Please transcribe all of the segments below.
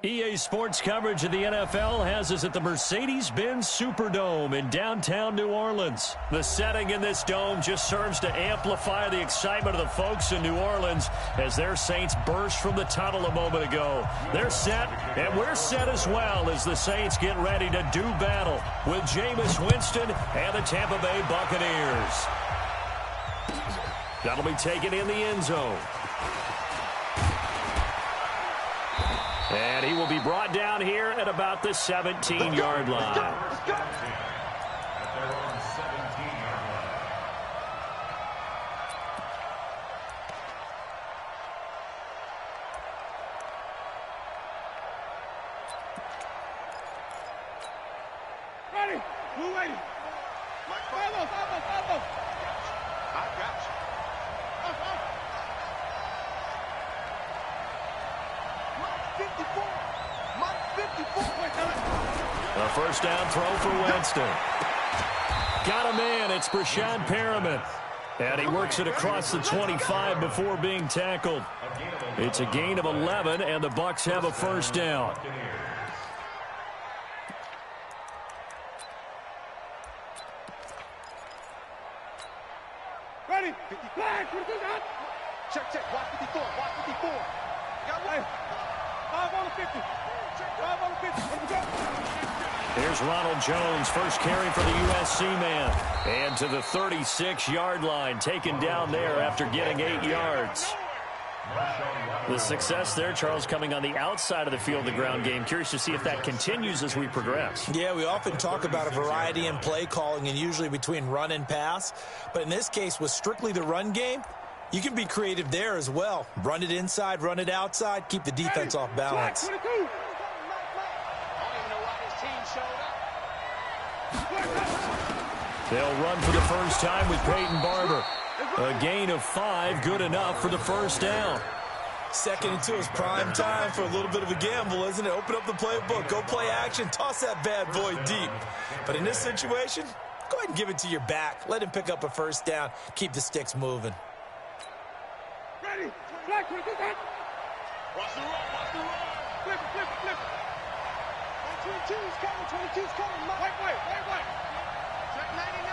EA Sports coverage of the NFL has us at the Mercedes-Benz Superdome in downtown New Orleans. The setting in this dome just serves to amplify the excitement of the folks in New Orleans as their Saints burst from the tunnel a moment ago. They're set, and we're set as well as the Saints get ready to do battle with Jameis Winston and the Tampa Bay Buccaneers. That'll be taken in the end zone. And he will be brought down here at about the 17-yard line. Ready? Who ready? Follow. I got you. A first down throw for Winston. Got a man. It's Brashad Perriman. And he works it across the 25 before being tackled. It's a gain of 11, and the Bucs have a first down. Ready? Check. Watch 54. Got right. 5 on the 50. 5 on the 50. Let's go. Here's Ronald Jones, first carry for the USC man. And to the 36-yard line, taken down there after getting 8 yards. The success there, Charles, coming on the outside of the field, the ground game. Curious to see if that continues as we progress. Yeah, we often talk about a variety in play calling and usually between run and pass. But in this case, with strictly the run game, you can be creative there as well. Run it inside, run it outside, keep the defense off balance. They'll run for the first time with Peyton Barber. A gain of 5, good enough for the first down. Second and 2 is prime time for a little bit of a gamble, isn't it? Open up the playbook, go play action, toss that bad boy deep. But in this situation, go ahead and give it to your back. Let him pick up a first down. Keep the sticks moving. Ready? Flag, watch the run. Flip it. 22's coming. Wait. Check 99.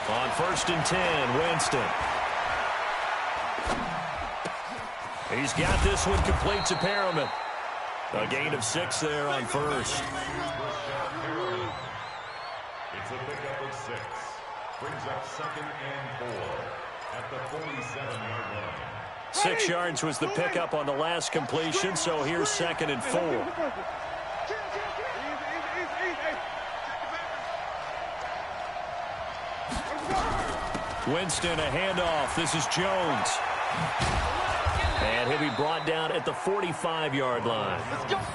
On first and 10, Winston. He's got this one complete to Perriman. A gain of 6 there on first. It's a pickup of 6. Brings up 2nd and 4 at the 47-yard line. 6 yards was the pickup on the last completion, so here's 2nd and 4. Winston, a handoff. This is Jones. And he'll be brought down at the 45-yard line.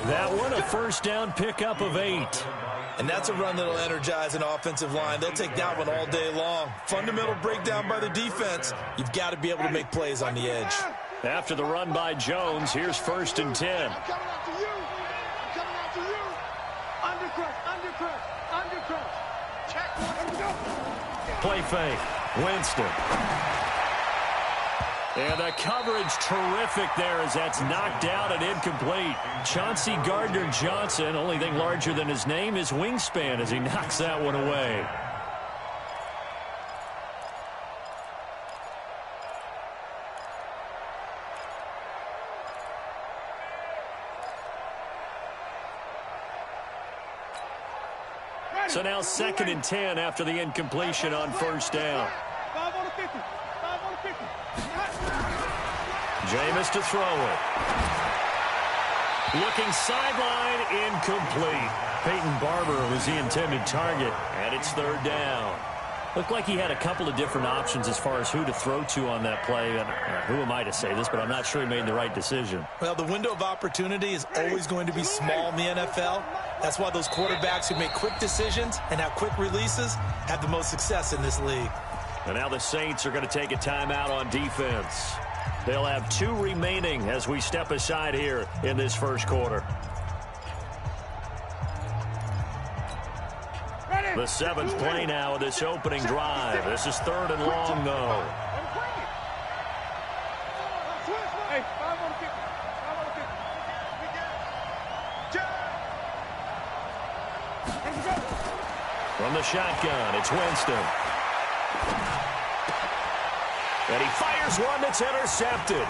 That one, a first down pickup of 8. And that's a run that'll energize an offensive line. They'll take that one all day long. Fundamental breakdown by the defense. You've got to be able to make plays on the edge. After the run by Jones, here's first and 10. I'm coming after you. Undercrush. Check one. Play fake. Winston. And the coverage terrific there as that's knocked out and incomplete. Chauncey Gardner-Johnson, only thing larger than his name is wingspan as he knocks that one away. So now 2nd and 10 after the incompletion on first down. 5 on the 50. Jameis to throw it. Looking sideline, incomplete. Peyton Barber was the intended target, and it's 3rd down. Looked like he had a couple of different options as far as who to throw to on that play. And who am I to say this, but I'm not sure he made the right decision. Well, the window of opportunity is always going to be small in the NFL. That's why those quarterbacks who make quick decisions and have quick releases have the most success in this league. And now the Saints are going to take a timeout on defense. They'll have 2 remaining as we step aside here in this first quarter. The 7th play now of this opening drive. This is 3rd and long, though. From the shotgun, it's Winston. And he fires one that's intercepted.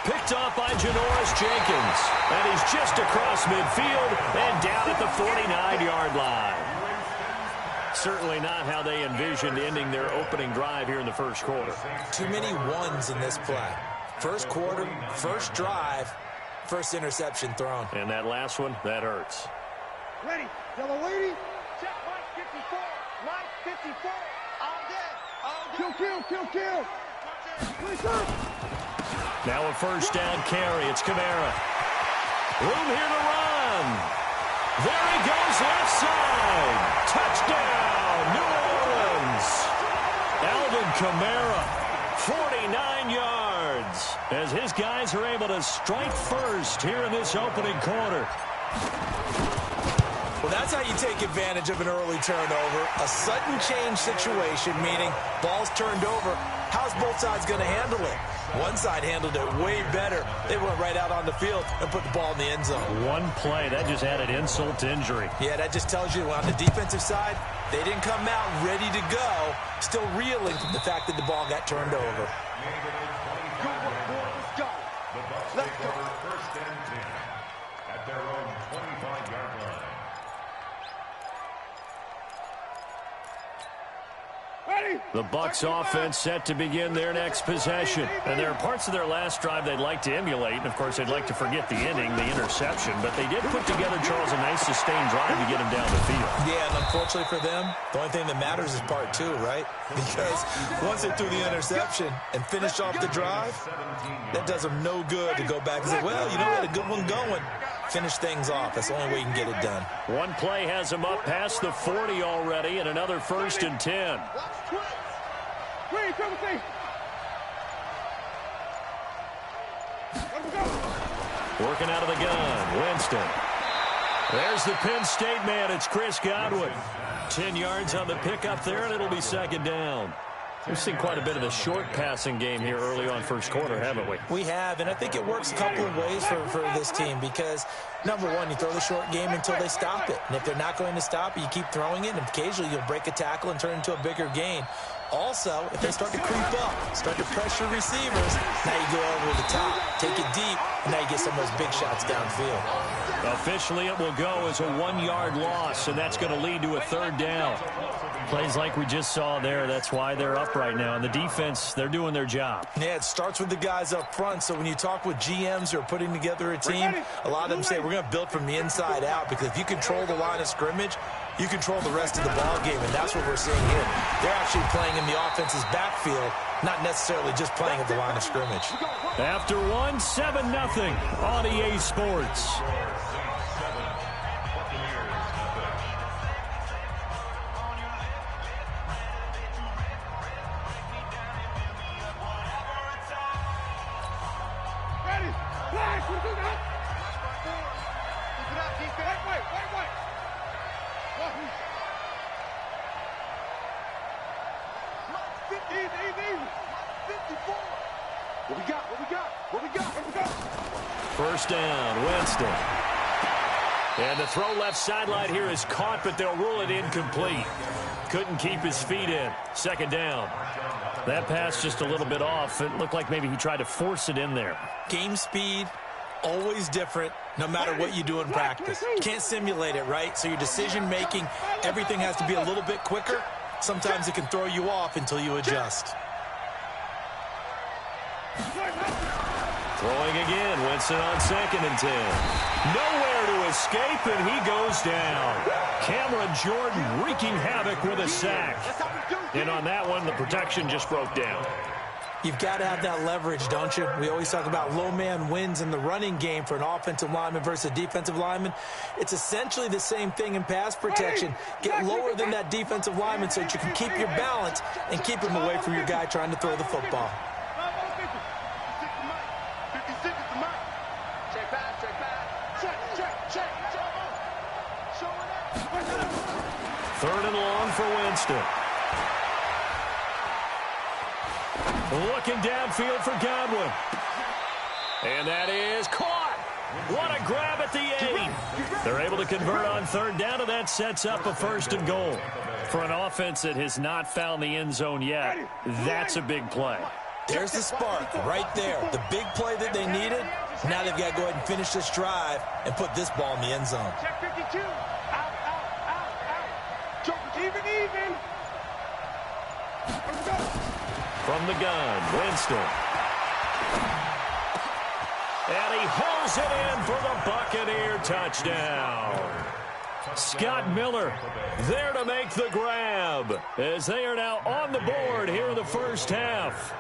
Picked off by Janoris Jenkins. And he's just across midfield and down at the 49-yard line. Certainly not how they envisioned ending their opening drive here in the first quarter. Too many ones in this play. First quarter, first drive, first interception thrown. And that last one, that hurts. Ready, yellow lady. Check Mike 54. Mike 54. All dead. Kill. Now a first down carry. It's Kamara. Room here to run. There he goes left side. Touchdown, New Orleans. Alvin Kamara, 49 yards. As his guys are able to strike first here in this opening quarter. Well, that's how you take advantage of an early turnover. A sudden change situation, meaning ball's turned over. How's both sides going to handle it? One side handled it way better. They went right out on the field and put the ball in the end zone. One play, that just added insult to injury. Yeah, that just tells you on the defensive side, they didn't come out ready to go, still reeling from the fact that the ball got turned over. Let's go. First and 10 at their own 25-yard line. The Bucs offense set to begin their next possession. And there are parts of their last drive they'd like to emulate. And, of course, they'd like to forget the inning, the interception. But they did put together, Charles, a nice sustained drive to get him down the field. Yeah, and unfortunately for them, the only thing that matters is part two, right? Because once they threw the interception and finished off the drive, that does them no good to go back and say, well, you know, we had a good one going. Finish things off. That's the only way you can get it done. One play has him up past the 40 already, and another first and 10. Working out of the gun, Winston. There's the Penn State man. It's Chris Godwin. 10 yards on the pickup there, and it'll be second down. We've seen quite a bit of the short passing game here early on first quarter, haven't we? We have, and I think it works a couple of ways for this team because, number one, you throw the short game until they stop it. And if they're not going to stop it, you keep throwing it, and occasionally you'll break a tackle and turn it into a bigger gain. Also, if they start to creep up, start to pressure receivers, now you go over the top, take it deep, and now you get some of those big shots downfield. Officially, it will go as a 1-yard loss, and that's going to lead to a third down. Plays like we just saw there, that's why they're up right now. And the defense, they're doing their job. Yeah, it starts with the guys up front. So when you talk with GMs who are putting together a team, a lot of them say we're going to build from the inside out because if you control the line of scrimmage, you control the rest of the ball game, and that's what we're seeing here. They're actually playing in the offense's backfield, not necessarily just playing at the line of scrimmage. After one, 7-0 on EA Sports. First down, Winston. And the throw left sideline here is caught, but they'll rule it incomplete. Couldn't keep his feet in. Second down. That pass just a little bit off. It looked like maybe he tried to force it in there. Game speed, always different, no matter what you do in practice. You can't simulate it, right? So your decision-making, everything has to be a little bit quicker. Sometimes it can throw you off until you adjust. Throwing again, Winston on 2nd and 10. Nowhere to escape, and he goes down. Cameron Jordan wreaking havoc with a sack. And on that one, the protection just broke down. You've got to have that leverage, don't you? We always talk about low man wins in the running game for an offensive lineman versus a defensive lineman. It's essentially the same thing in pass protection. Get lower than that defensive lineman so that you can keep your balance and keep him away from your guy trying to throw the football. Third and long for Winston. Looking downfield for Godwin. And that is caught. What a grab at the 8. They're able to convert on third down, and that sets up a 1st and goal. For an offense that has not found the end zone yet, that's a big play. There's the spark right there. The big play that they needed. Now they've got to go ahead and finish this drive and put this ball in the end zone. Check 52. Out. Even. Let's go. From the gun, Winston. And he hauls it in for the Buccaneer touchdown. Scott Miller there to make the grab as they are now on the board here in the first half.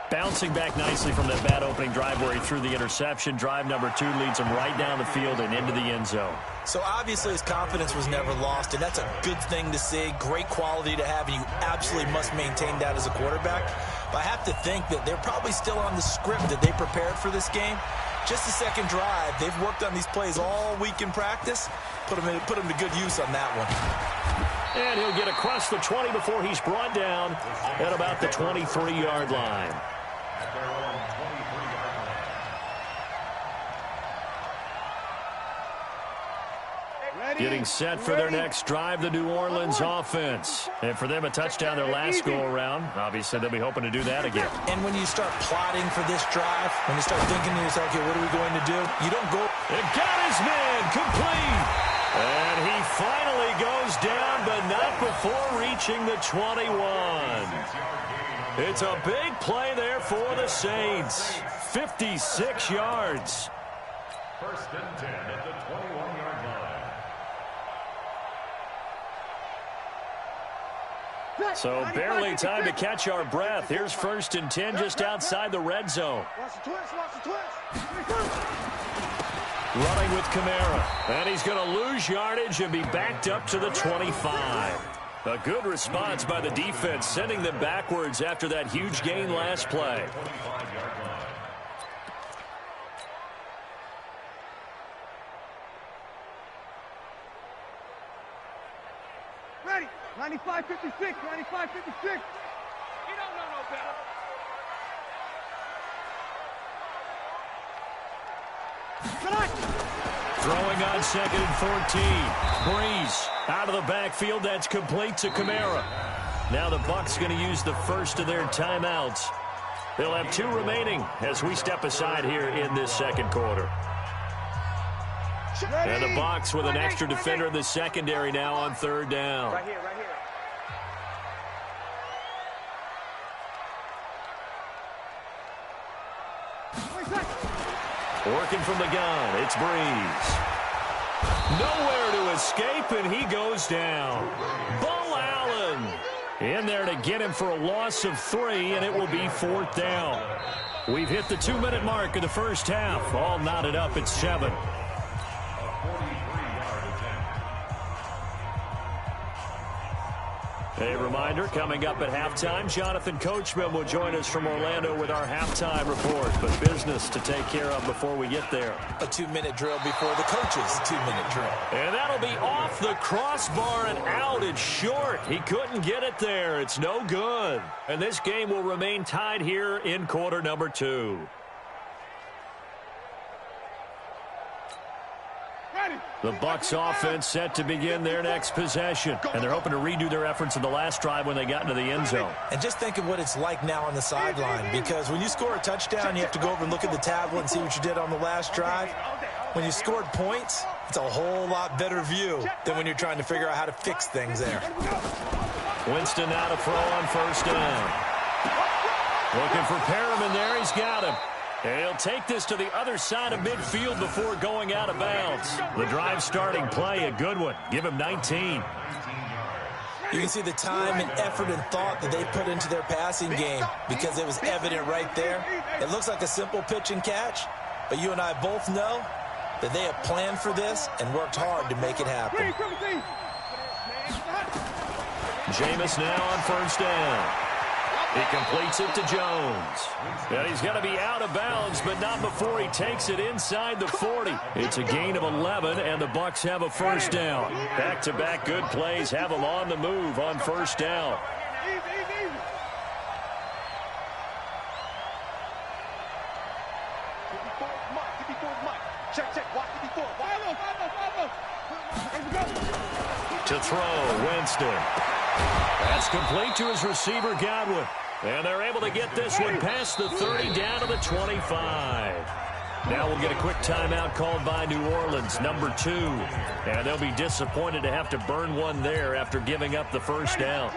Bouncing back nicely from that bad opening drive where he threw the interception. Drive number 2 leads him right down the field and into the end zone. So obviously his confidence was never lost, and that's a good thing to see. Great quality to have, and you absolutely must maintain that as a quarterback. But I have to think that they're probably still on the script that they prepared for this game. Just the second drive. They've worked on these plays all week in practice. Put them to good use on that one. And he'll get across the 20 before he's brought down at about the 23-yard line. Getting set for their next drive, the New Orleans offense. And for them, a touchdown their last go-around. Obviously, they'll be hoping to do that again. And when you start plotting for this drive, when you start thinking to yourself, okay, what are we going to do? You don't go. It got his man complete. And he finally goes down, but not before reaching the 21. It's a big play there for the Saints. 56 yards. 1st and 10 at the 21-yard line. So barely time to catch our breath. Here's 1st and 10 just outside the red zone. Watch the twist. Running with Kamara. And he's going to lose yardage and be backed up to the 25. A good response by the defense, sending them backwards after that huge gain last play. Ready. 95-56. 95-56. You don't know no better. Throwing on 2nd and 14. Breeze out of the backfield. That's complete to Kamara. Now the Bucs going to use the first of their timeouts. They'll have 2 remaining as we step aside here in this second quarter. And the Bucs with an extra defender in the secondary now on 3rd down. Right here. Working from the gun, it's Breeze. Nowhere to escape, and he goes down. Bo Allen in there to get him for a loss of 3, and it will be 4th down. We've hit the 2-minute mark of the first half. All knotted up at 7. A reminder, coming up at halftime, Jonathan Coachman will join us from Orlando with our halftime report. But business to take care of before we get there. A 2-minute drill before the coach's 2-minute drill. And that'll be off the crossbar and out. It's short. He couldn't get it there. It's no good. And this game will remain tied here in quarter number 2. The Bucs offense set to begin their next possession. And they're hoping to redo their efforts in the last drive when they got into the end zone. And just think of what it's like now on the sideline. Because when you score a touchdown, you have to go over and look at the tablet and see what you did on the last drive. When you scored points, it's a whole lot better view than when you're trying to figure out how to fix things there. Winston now to throw on 1st down. Looking for Perriman there. He's got him. And he'll take this to the other side of midfield before going out of bounds. The drive starting play, a good one. Give him 19. You can see the time and effort and thought that they put into their passing game because it was evident right there. It looks like a simple pitch and catch, but you and I both know that they have planned for this and worked hard to make it happen. Jameis now on 1st down. He completes it to Jones. And he's going to be out of bounds, but not before he takes it inside the 40. It's a gain of 11, and the Bucs have a 1st down. Back-to-back good plays have them on the move on 1st down. Check, check. Watch it before. To throw, Winston. That's complete to his receiver, Godwin. And they're able to get this one past the 30 down to the 25. Now we'll get a quick timeout called by New Orleans, number 2. And they'll be disappointed to have to burn one there after giving up the first down.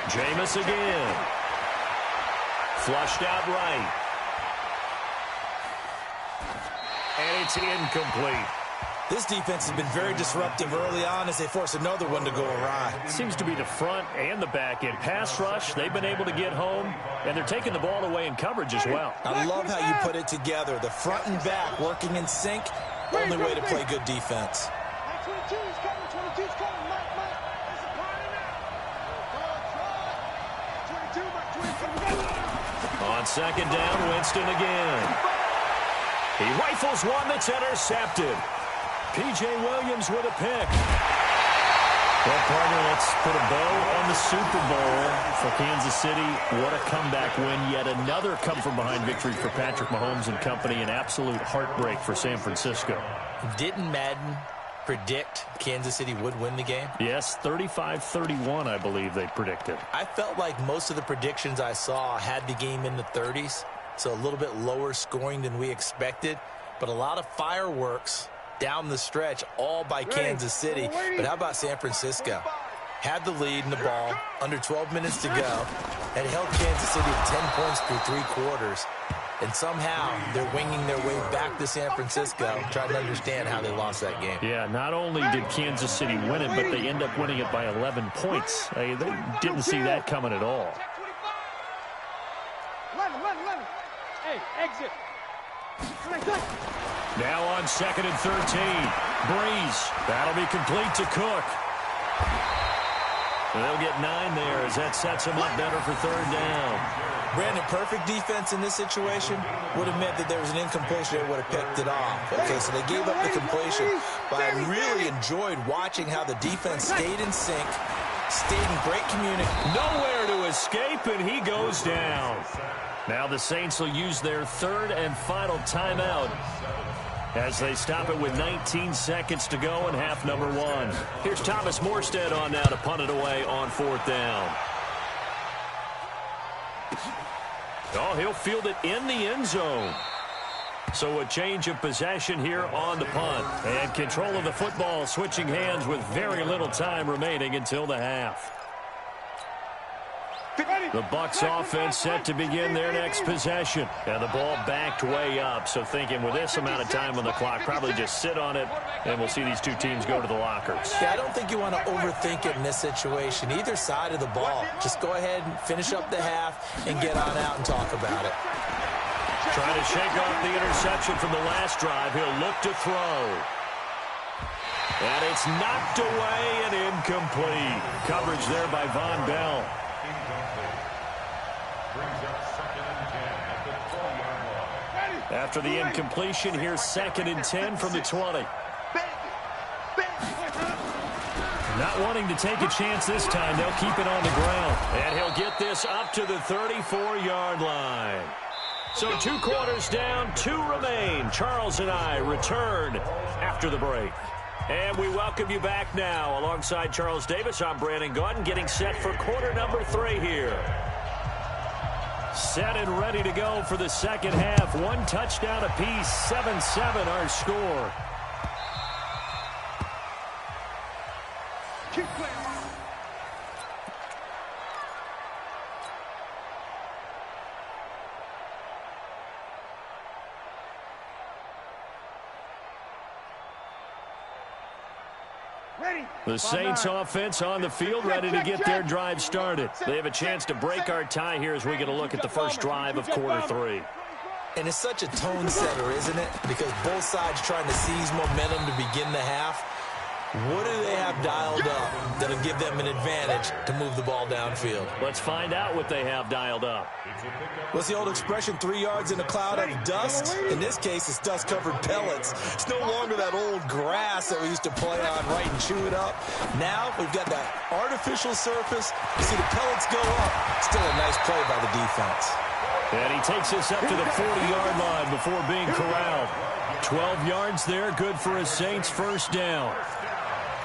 Jameis again. Flushed out right. And it's incomplete. This defense has been very disruptive early on as they force another one to go awry. Seems to be the front and the back end. Pass rush, they've been able to get home, and they're taking the ball away in coverage as well. I love how you put it together. The front and back working in sync. Only way to play good defense. 22's coming. 22's coming. Mike. It's a party now. 22, On second down, Winston again. He rifles one that's intercepted. P.J. Williams with a pick. Well, partner, let's put a bow on the Super Bowl for Kansas City. What a comeback win. Yet another come-from-behind victory for Patrick Mahomes and company. An absolute heartbreak for San Francisco. Didn't Madden predict Kansas City would win the game? Yes, 35-31, I believe they predicted. I felt like most of the predictions I saw had the game in the 30s, so a little bit lower scoring than we expected, but a lot of fireworks down the stretch, all by Kansas City. But how about San Francisco? Had the lead in the ball, under 12 minutes to go, and held Kansas City to 10 points through 3 quarters. And somehow they're winging their way back to San Francisco, trying to understand how they lost that game. Yeah, not only did Kansas City win it, but they end up winning it by 11 points. They didn't see that coming at all. Hey, exit. Now on 2nd and 13. Breeze. That'll be complete to Cook. And they'll get 9 there as that sets them up better for 3rd down. Brandon, perfect defense in this situation would have meant that there was an incompletion that would have picked it off. Okay, so they gave up the completion, but I really enjoyed watching how the defense stayed in sync, stayed in great communication. Nowhere to escape, and he goes down. Now the Saints will use their 3rd and final timeout as they stop it with 19 seconds to go in half number 1. Here's Thomas Morstead on now to punt it away on 4th down. Oh, he'll field it in the end zone. So a change of possession here on the punt. And control of the football switching hands with very little time remaining until the half. The Bucs offense set to begin their next possession. And the ball backed way up. So thinking with this amount of time on the clock, probably just sit on it, and we'll see these two teams go to the lockers. Yeah, I don't think you want to overthink it in this situation. Either side of the ball. Just go ahead and finish up the half and get on out and talk about it. Trying to shake off the interception from the last drive. He'll look to throw. And it's knocked away and incomplete. Coverage there by Von Bell. After the incompletion, here's 2nd and 10 from the 20. Not wanting to take a chance this time, they'll keep it on the ground. And he'll get this up to the 34-yard line. So 2 quarters down, 2 remain. Charles and I return after the break. And we welcome you back now. Alongside Charles Davis, I'm Brandon Gaudin, getting set for quarter number 3 here. Set and ready to go for the second half. 1 touchdown apiece, 7-7 our score. Keep playing. The Saints offense on the field, ready to get their drive started. They have a chance to break our tie here as we get a look at the first drive of quarter 3. And it's such a tone setter, isn't it? Because both sides trying to seize momentum to begin the half. What do they have dialed up that'll give them an advantage to move the ball downfield? Let's find out what they have dialed up. What's the old expression, 3 yards in a cloud of dust? In this case, it's dust-covered pellets. It's no longer that old grass that we used to play on, right, and chew it up. Now we've got that artificial surface. You see the pellets go up. Still a nice play by the defense. And he takes us up to the 40-yard line before being corralled. 12 yards there, good for a Saints first down.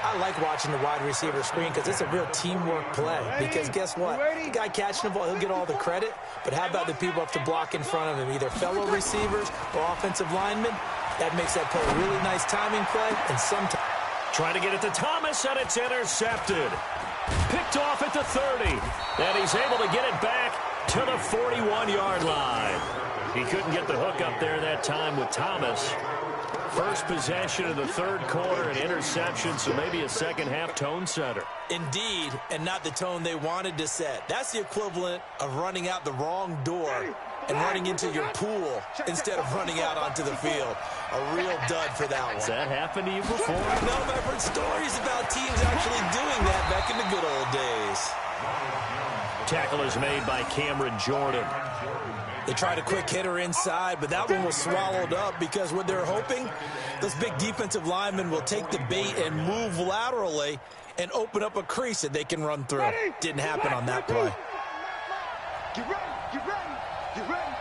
I like watching the wide receiver screen because it's a real teamwork play. Because guess what? The guy catching the ball, he'll get all the credit. But how about the people up to block in front of him, either fellow receivers or offensive linemen? That makes that play a really nice timing play. And sometimes trying to get it to Thomas, and it's intercepted. Picked off at the 30. And he's able to get it back to the 41-yard line. He couldn't get the hook up there that time with Thomas. First possession of the third quarter, an interception, so maybe a second-half tone setter. Indeed, and not the tone they wanted to set. That's the equivalent of running out the wrong door and running into your pool instead of running out onto the field. A real dud for that one. Has that happened to you before? No, but I've heard stories about teams actually doing that back in the good old days. Tackle is made by Cameron Jordan. They tried a quick hitter inside, but that one was swallowed up because what they're hoping, those big defensive linemen will take the bait and move laterally and open up a crease that they can run through. Didn't happen on that play. Get ready, get ready, get ready.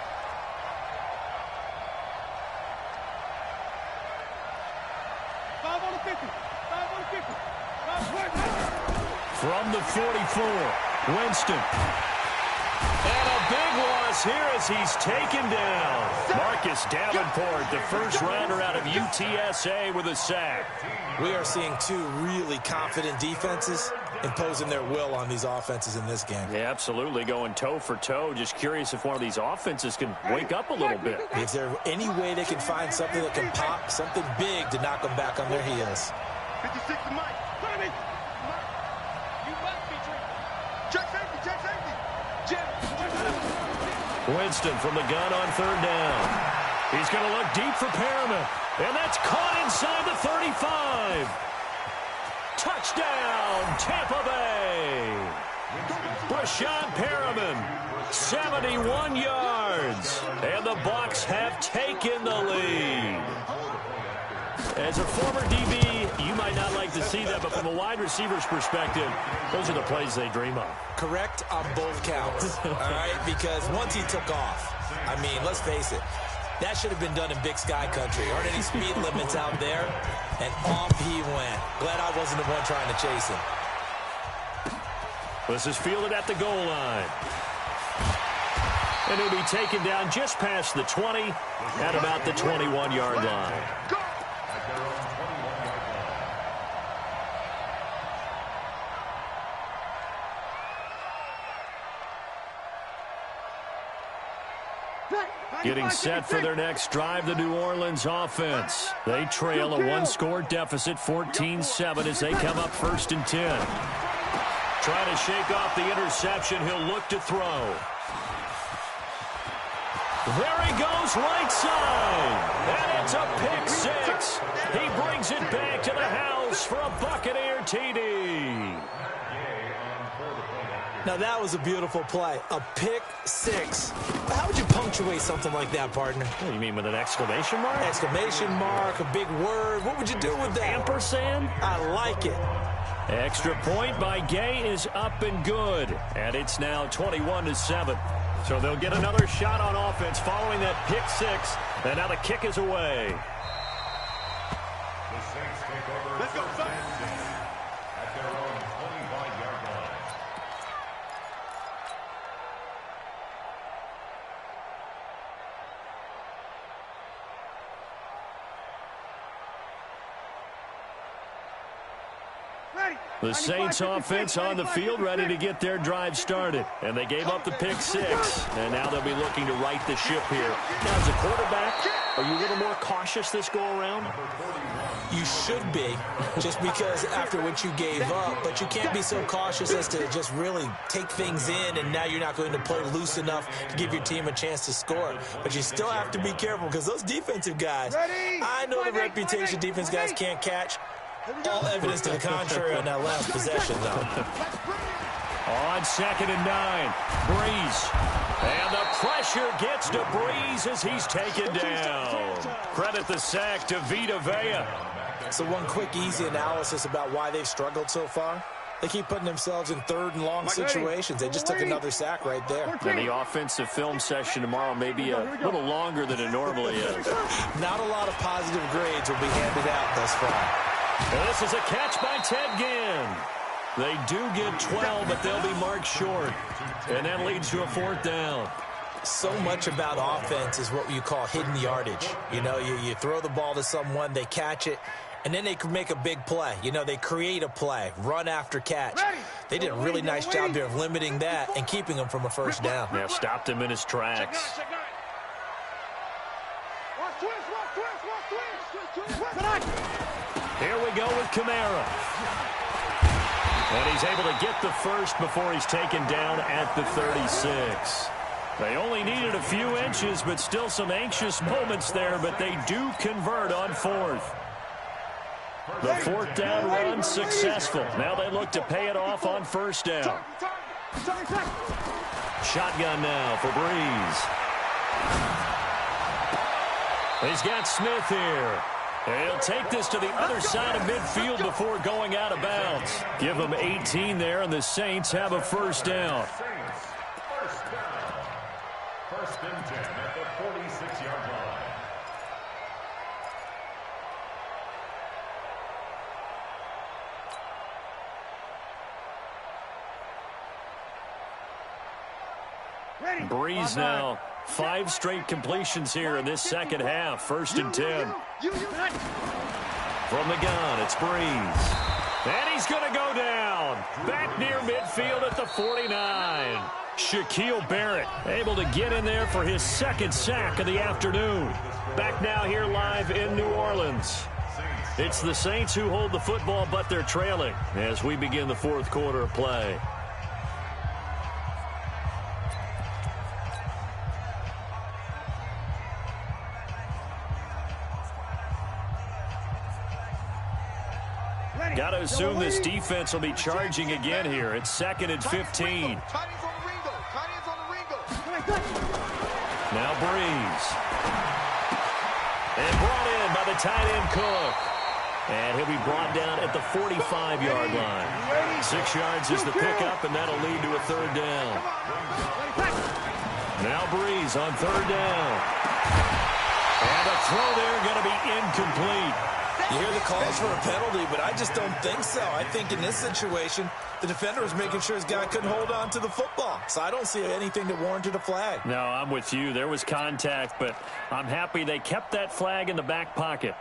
Five on the 50, 5 on the 50. From the 44, Winston. And a big loss here as he's taken down. Marcus Davenport, the first rounder out of UTSA with a sack. We are seeing two really confident defenses imposing their will on these offenses in this game. Yeah, absolutely, going toe for toe. Just curious if one of these offenses can wake up a little bit. Is there any way they can find something that can pop, something big to knock them back on their heels? 56 to Mike. You might be check safety, check safety. Winston from the gun on third down. He's going to look deep for Perriman. And that's caught inside the 35. Touchdown, Tampa Bay. Brashon Perriman, 71 yards. And the Bucs have taken the lead. As a former DB, you might not like to see that, but from a wide receiver's perspective, those are the plays they dream of. Correct on both counts, all right? Because once he took off, I mean, let's face it, that should have been done in Big Sky Country. Aren't any speed limits out there? And off he went. Glad I wasn't the one trying to chase him. This is fielded at the goal line. And he'll be taken down just past the 20 at about the 21-yard line. Getting set for their next drive, the New Orleans offense. They trail a one-score deficit, 14-7, as they come up 1st and 10. Trying to shake off the interception. He'll look to throw. There he goes, right side. And it's a pick six. He brings it back to the house for a Buccaneer TD. Now, that was a beautiful play. A pick six. How would you punctuate something like that, partner? What, you mean with an exclamation mark? Exclamation mark, a big word. What would you do with that? Ampersand? I like it. Extra point by Gay is up and good. And it's now 21-7. So they'll get another shot on offense following that pick six. And now the kick is away. The Saints take over. Let's go, Saints. At their own 25-yard line. The Saints offense on the field ready to get their drive started. And they gave up the pick six. And now they'll be looking to right the ship here. Now, as a quarterback, are you a little more cautious this go-around? You should be, just because after what you gave up. But you can't be so cautious as to just really take things in, and now you're not going to play loose enough to give your team a chance to score. But you still have to be careful because those defensive guys, I know the reputation defense guys can't catch. All evidence to the contrary on that last possession, though. On 2nd and 9, Breeze. And the pressure gets to Breeze as he's taken down. Credit the sack to Vita Vea. So one quick, easy analysis about why they've struggled so far. They keep putting themselves in 3rd and long situations. They just took another sack right there. And the offensive film session tomorrow may be a little longer than it normally is. Not a lot of positive grades will be handed out thus far. And this is a catch by Ted Ginn. They do get 12, but they'll be marked short. And that leads to a 4th down. So much about offense is what you call hidden yardage. You know, you throw the ball to someone, they catch it, and then they can make a big play. You know, they create a play, run after catch. They did a really nice job there of limiting that and keeping him from a 1st down. Yeah, stopped him in his tracks. Here we go with Kamara. And he's able to get the 1st before he's taken down at the 36. They only needed a few inches, but still some anxious moments there, but they do convert on 4th. The 4th down run successful. Now they look to pay it off on 1st down. Shotgun now for Breeze. He's got Smith here. He'll take this to the other side of midfield before going out of bounds. Give them 18 there, and the Saints have a 1st down. 1st and 10 at the 46-yard line. Breeze now. 5 straight completions here in this 2nd half. 1st and 10. From the gun, it's Breeze. And he's going to go down. Back near midfield at the 49. Shaquille Barrett able to get in there for his 2nd sack of the afternoon. Back now here live in New Orleans. It's the Saints who hold the football, but they're trailing as we begin the 4th quarter of play. Got to assume this defense will be charging again here. It's 2nd and 15. Now Breeze. And brought in by the tight end Cook. And he'll be brought down at the 45-yard line. 6 yards is the pickup, and that'll lead to a 3rd down. Now Breeze on 3rd down. And the throw there going to be incomplete. You hear the calls for a penalty, but I just don't think so. I think in this situation, the defender was making sure his guy couldn't hold on to the football. So I don't see anything that warranted a flag. No, I'm with you. There was contact, but I'm happy they kept that flag in the back pocket.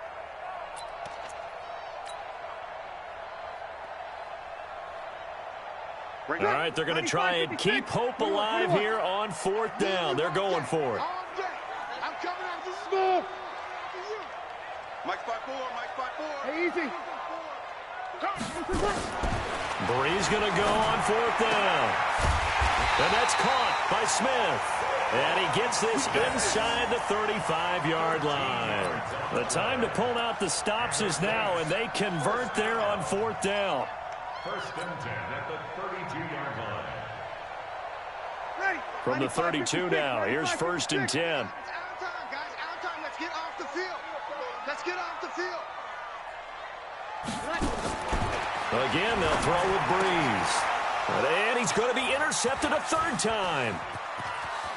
All right, they're going to try and keep hope alive here on 4th down. They're going for it. I'm coming out this small. Mike spot 4, Mike spot 4. Hey, easy. Breeze going to go on 4th down. And that's caught by Smith. And he gets this inside the 35-yard line. The time to pull out the stops is now, and they convert there on 4th down. 1st and 10 at the 32-yard line. From the 32 now, here's 1st and 10. Out of time, guys. Out of time. Let's get off the field. Let's get off the field. Again, they'll throw with Breeze. And he's going to be intercepted a 3rd time.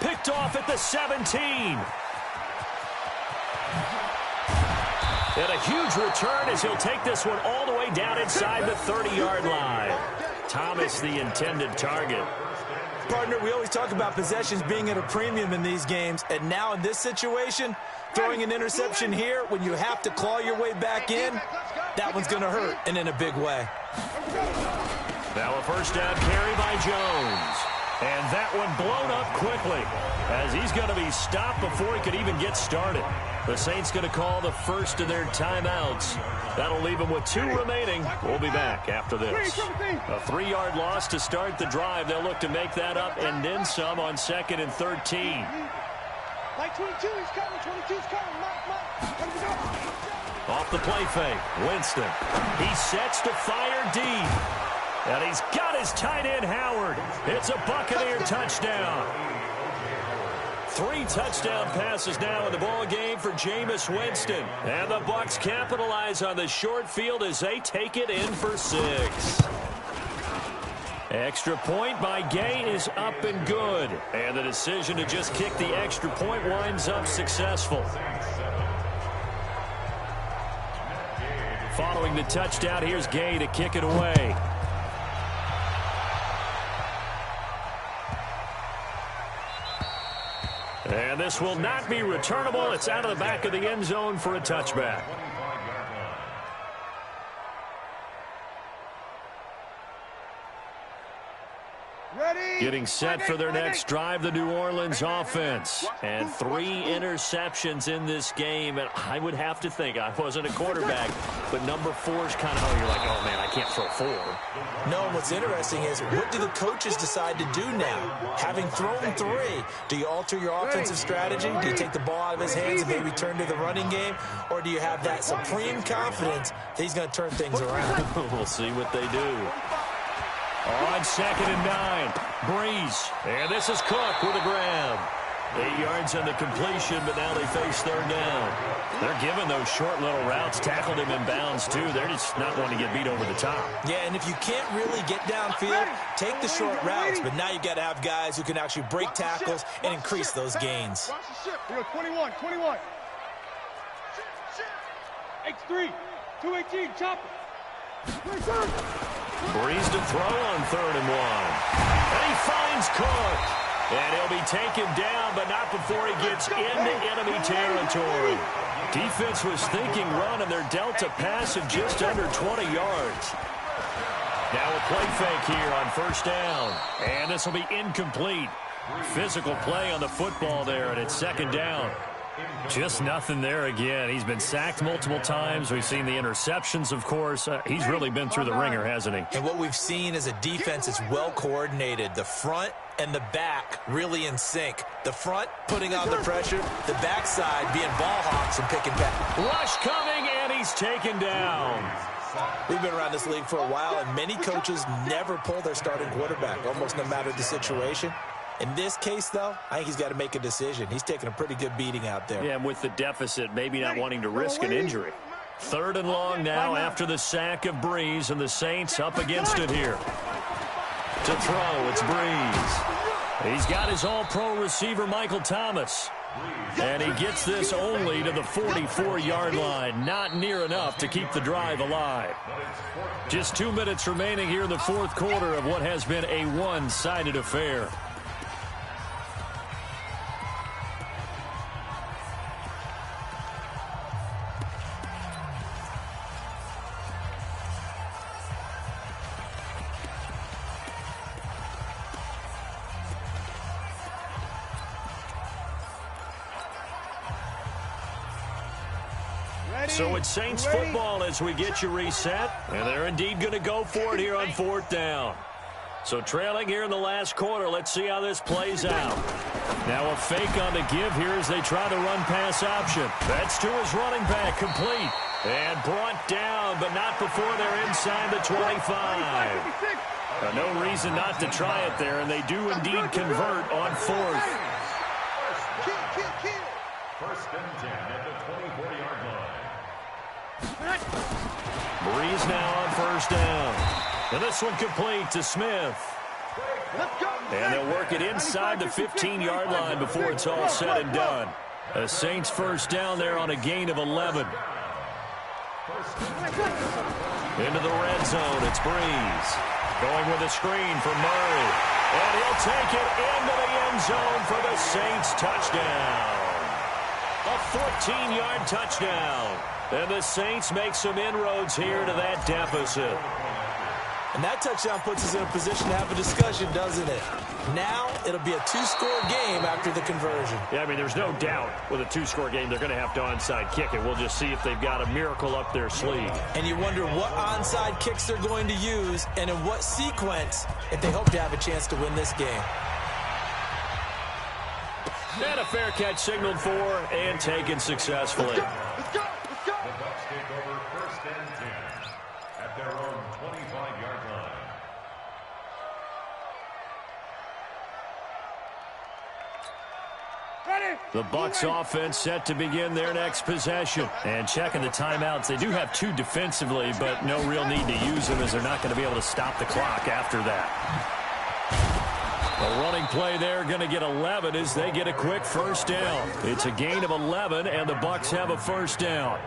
Picked off at the 17. And a huge return as he'll take this one all the way down inside the 30-yard line. Thomas, the intended target. Partner, we always talk about possessions being at a premium in these games, and now in this situation, throwing an interception here when you have to claw your way back in, that one's going to hurt, and in a big way. Now a 1st down carry by Jones. And that one blown up quickly as he's going to be stopped before he could even get started. The Saints going to call the first of their timeouts. That'll leave them with 2 remaining. We'll be back after this. A 3-yard loss to start the drive. They'll look to make that up and then some on 2nd and 13. Mike 22, he's coming. 22's coming. Mike. Off the play fake, Winston. He sets to fire deep. And he's got his tight end, Howard. It's a Buccaneer touchdown. 3 touchdown passes now in the ball game for Jameis Winston. And the Bucs capitalize on the short field as they take it in for 6. Extra point by Gay is up and good. And the decision to just kick the extra point winds up successful. Following the touchdown, here's Gay to kick it away. And this will not be returnable. It's out of the back of the end zone for a touchback. Getting set for their next drive, the New Orleans offense. And 3 interceptions in this game. And I would have to think, I wasn't a quarterback, but number 4 is kind of, you're like, oh, man, I can't throw 4. No, and what's interesting is, what do the coaches decide to do now? Having thrown 3, do you alter your offensive strategy? Do you take the ball out of his hands and maybe turn to the running game? Or do you have that supreme confidence that he's going to turn things around? We'll see what they do. On 2nd and 9, Breeze. And this is Cook with a grab. 8 yards on the completion, but now they face 3rd down. They're giving those short little routes, tackled him in bounds, too. They're just not wanting to get beat over the top. Yeah, and if you can't really get downfield, take the short routes. But now you've got to have guys who can actually break tackles and increase those gains. We go 21. X3, 218, chop it. Breeze to throw on 3rd and 1. And he finds Cook. And he'll be taken down, but not before he gets into enemy territory. Defense was thinking run, and they're dealt a pass of just under 20 yards. Now a play fake here on 1st down. And this will be incomplete. Physical play on the football there, and it's 2nd down. Just nothing there again. He's been sacked multiple times. We've seen the interceptions, of course. He's really been through the ringer, hasn't he? And what we've seen is a defense that's well coordinated. The front and the back really in sync. The front putting on the pressure, the backside being ball hawks and picking back. Rush coming, and he's taken down. We've been around this league for a while, and many coaches never pull their starting quarterback, almost no matter the situation. In this case, though, I think he's got to make a decision. He's taking a pretty good beating out there. Yeah, and with the deficit, maybe not wanting to risk an injury. 3rd and long now after the sack of Breeze, and the Saints up against it here. To throw, it's Breeze. He's got his all-pro receiver, Michael Thomas. And he gets this only to the 44-yard line. Not near enough to keep the drive alive. Just 2 minutes remaining here in the 4th quarter of what has been a one-sided affair. So it's Saints football as we get you reset. And they're indeed going to go for it here on 4th down. So trailing here in the last quarter. Let's see how this plays out. Now a fake on the give here as they try the run-pass option. That's to his running back, complete. And brought down, but not before they're inside the 25. No reason not to try it there, and they do indeed convert on 4th. 1st and 10 at the 24-yard line. Breeze now on 1st down. And this one complete to Smith. And they'll work it inside the 15-yard line before it's all said and done. A Saints 1st down there on a gain of 11. Into the red zone, it's Breeze. Going with a screen for Murray. And he'll take it into the end zone for the Saints touchdown. A 14-yard touchdown. And the Saints make some inroads here to that deficit. And that touchdown puts us in a position to have a discussion, doesn't it? Now it'll be a 2-score game after the conversion. Yeah, I mean, there's no doubt with a 2-score game they're going to have to onside kick it. We'll just see if they've got a miracle up their sleeve. And you wonder what onside kicks they're going to use and in what sequence if they hope to have a chance to win this game. And a fair catch signaled for and taken successfully. Let's go. The Bucs game and 10 at their own 25-yard line. The Bucs offense set to begin their next possession. And checking the timeouts, they do have 2 defensively, but no real need to use them as they're not going to be able to stop the clock after that. A running play there, going to get 11 as they get a quick first down. It's a gain of 11, and the Bucs have a first down.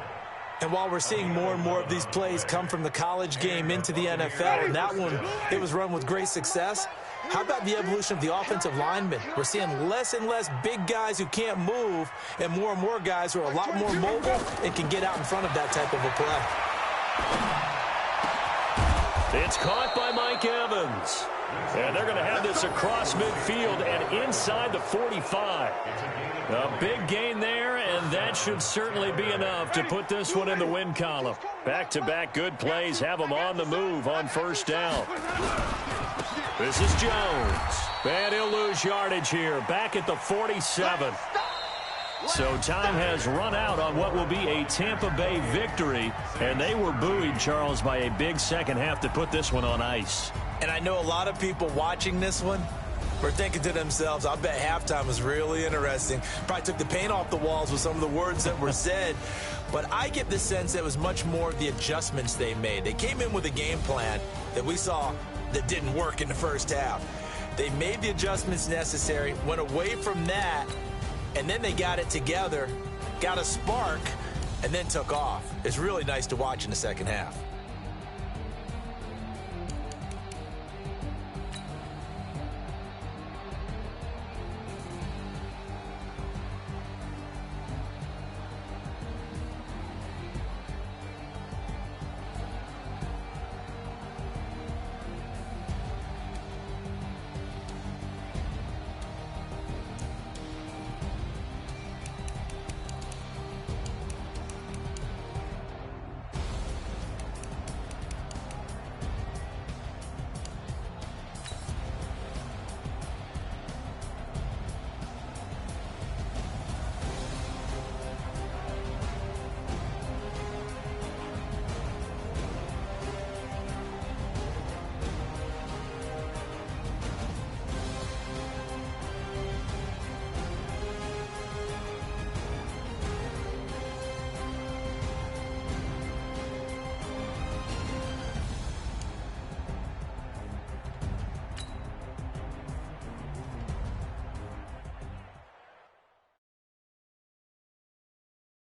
And while we're seeing more and more of these plays come from the college game into the NFL, and that one, it was run with great success, how about the evolution of the offensive linemen? We're seeing less and less big guys who can't move and more guys who are a lot more mobile and can get out in front of that type of a play. It's caught by Mike Evans. And they're going to have this across midfield and inside the 45. A big gain there, and that should certainly be enough to put this one in the win column. Back-to-back good plays have them on the move on first down. This is Jones. And he'll lose yardage here, back at the 47. So time has run out on what will be a Tampa Bay victory, and they were buoyed, Charles, by a big second half to put this one on ice. And I know a lot of people watching this one were thinking to themselves, I bet halftime was really interesting. Probably took the paint off the walls with some of the words that were said. But I get the sense that it was much more the adjustments they made. They came in with a game plan that we saw that didn't work in the first half. They made the adjustments necessary, went away from that, and then they got it together, got a spark, and then took off. It's really nice to watch in the second half.